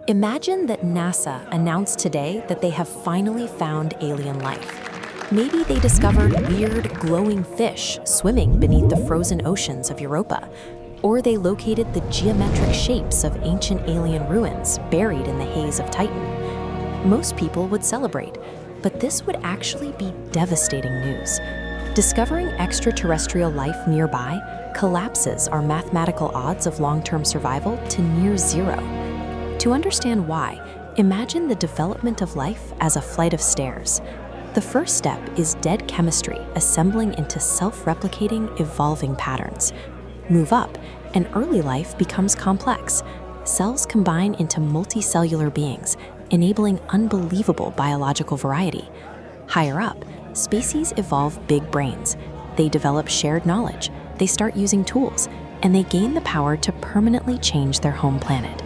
Imagine that NASA announced today that they have finally found alien life. Maybe they discovered weird, glowing fish swimming beneath the frozen oceans of Europa, or they located the geometric shapes of ancient alien ruins buried in the haze of Titan. Most people would celebrate, but this would actually be devastating news. Discovering extraterrestrial life nearby collapses our mathematical odds of long-term survival to near zero. To understand why, imagine the development of life as a flight of stairs. The first step is dead chemistry assembling into self-replicating, evolving patterns. Move up, and early life becomes complex. Cells combine into multicellular beings, enabling unbelievable biological variety. Higher up, species evolve big brains. They develop shared knowledge, they start using tools, and they gain the power to permanently change their home planet.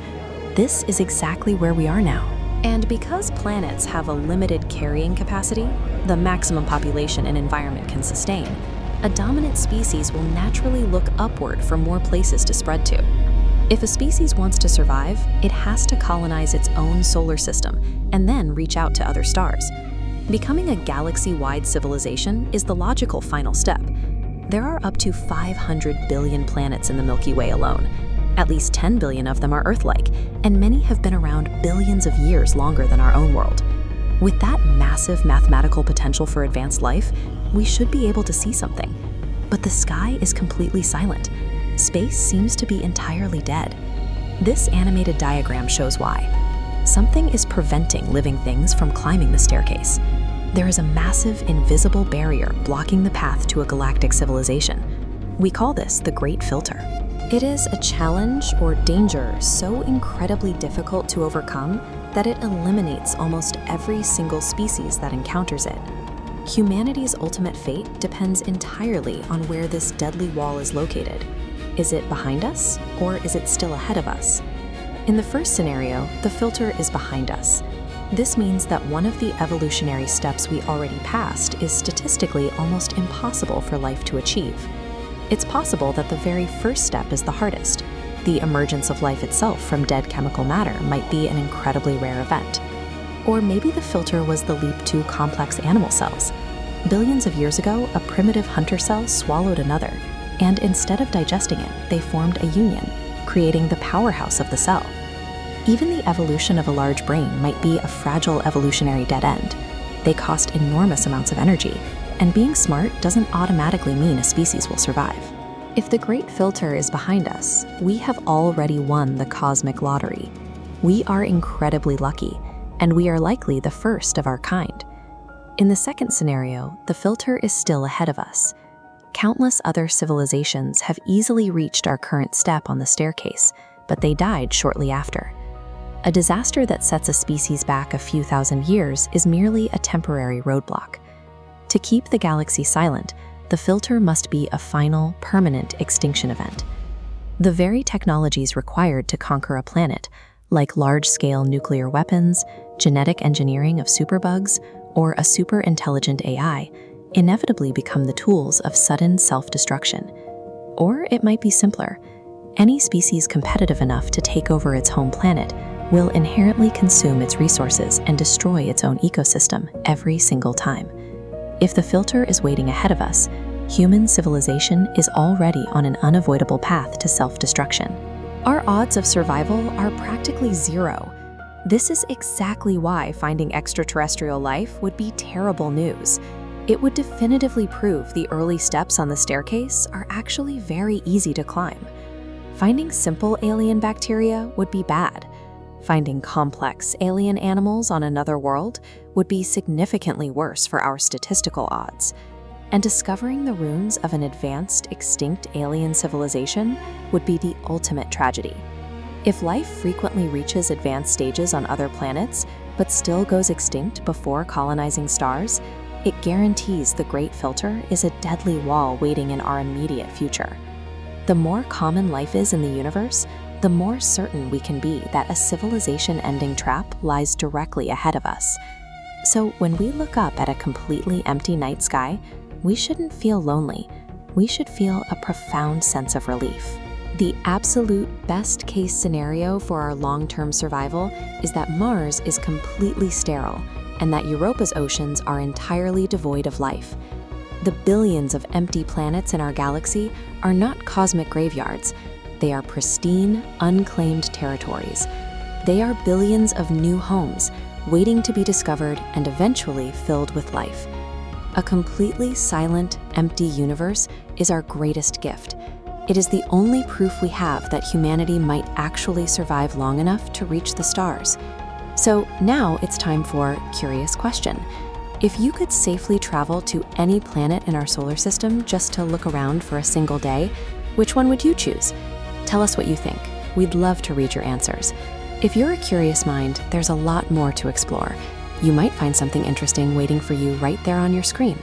This is exactly where we are now. And because planets have a limited carrying capacity, the maximum population an environment can sustain, a dominant species will naturally look upward for more places to spread to. If a species wants to survive, it has to colonize its own solar system and then reach out to other stars. Becoming a galaxy-wide civilization is the logical final step. There are up to 500 billion planets in the Milky Way alone. At least 10 billion of them are Earth-like, and many have been around billions of years longer than our own world. With that massive mathematical potential for advanced life, we should be able to see something. But the sky is completely silent. Space seems to be entirely dead. This animated diagram shows why. Something is preventing living things from climbing the staircase. There is a massive, invisible barrier blocking the path to a galactic civilization. We call this the Great Filter. It is a challenge or danger so incredibly difficult to overcome that it eliminates almost every single species that encounters it. Humanity's ultimate fate depends entirely on where this deadly wall is located. Is it behind us, or is it still ahead of us? In the first scenario, the filter is behind us. This means that one of the evolutionary steps we already passed is statistically almost impossible for life to achieve. It's possible that the very first step is the hardest. The emergence of life itself from dead chemical matter might be an incredibly rare event. Or maybe the filter was the leap to complex animal cells. Billions of years ago, a primitive hunter cell swallowed another, and instead of digesting it, they formed a union, creating the powerhouse of the cell. Even the evolution of a large brain might be a fragile evolutionary dead end. They cost enormous amounts of energy, and being smart doesn't automatically mean a species will survive. If the Great Filter is behind us, we have already won the cosmic lottery. We are incredibly lucky, and we are likely the first of our kind. In the second scenario, the filter is still ahead of us. Countless other civilizations have easily reached our current step on the staircase, but they died shortly after. A disaster that sets a species back a few thousand years is merely a temporary roadblock. To keep the galaxy silent, the filter must be a final, permanent extinction event. The very technologies required to conquer a planet, like large-scale nuclear weapons, genetic engineering of superbugs, or a super-intelligent AI, inevitably become the tools of sudden self-destruction. Or it might be simpler. Any species competitive enough to take over its home planet will inherently consume its resources and destroy its own ecosystem every single time. If the filter is waiting ahead of us, human civilization is already on an unavoidable path to self-destruction. Our odds of survival are practically zero. This is exactly why finding extraterrestrial life would be terrible news. It would definitively prove the early steps on the staircase are actually very easy to climb. Finding simple alien bacteria would be bad. Finding complex alien animals on another world would be significantly worse for our statistical odds. And discovering the ruins of an advanced, extinct alien civilization would be the ultimate tragedy. If life frequently reaches advanced stages on other planets, but still goes extinct before colonizing stars, it guarantees the Great Filter is a deadly wall waiting in our immediate future. The more common life is in the universe, the more certain we can be that a civilization-ending trap lies directly ahead of us. So when we look up at a completely empty night sky, we shouldn't feel lonely. We should feel a profound sense of relief. The absolute best case scenario for our long-term survival is that Mars is completely sterile and that Europa's oceans are entirely devoid of life. The billions of empty planets in our galaxy are not cosmic graveyards. They are pristine, unclaimed territories. They are billions of new homes, waiting to be discovered and eventually filled with life. A completely silent, empty universe is our greatest gift. It is the only proof we have that humanity might actually survive long enough to reach the stars. So now it's time for Curious Question. If you could safely travel to any planet in our solar system just to look around for a single day, which one would you choose? Tell us what you think. We'd love to read your answers. If you're a curious mind, there's a lot more to explore. You might find something interesting waiting for you right there on your screen.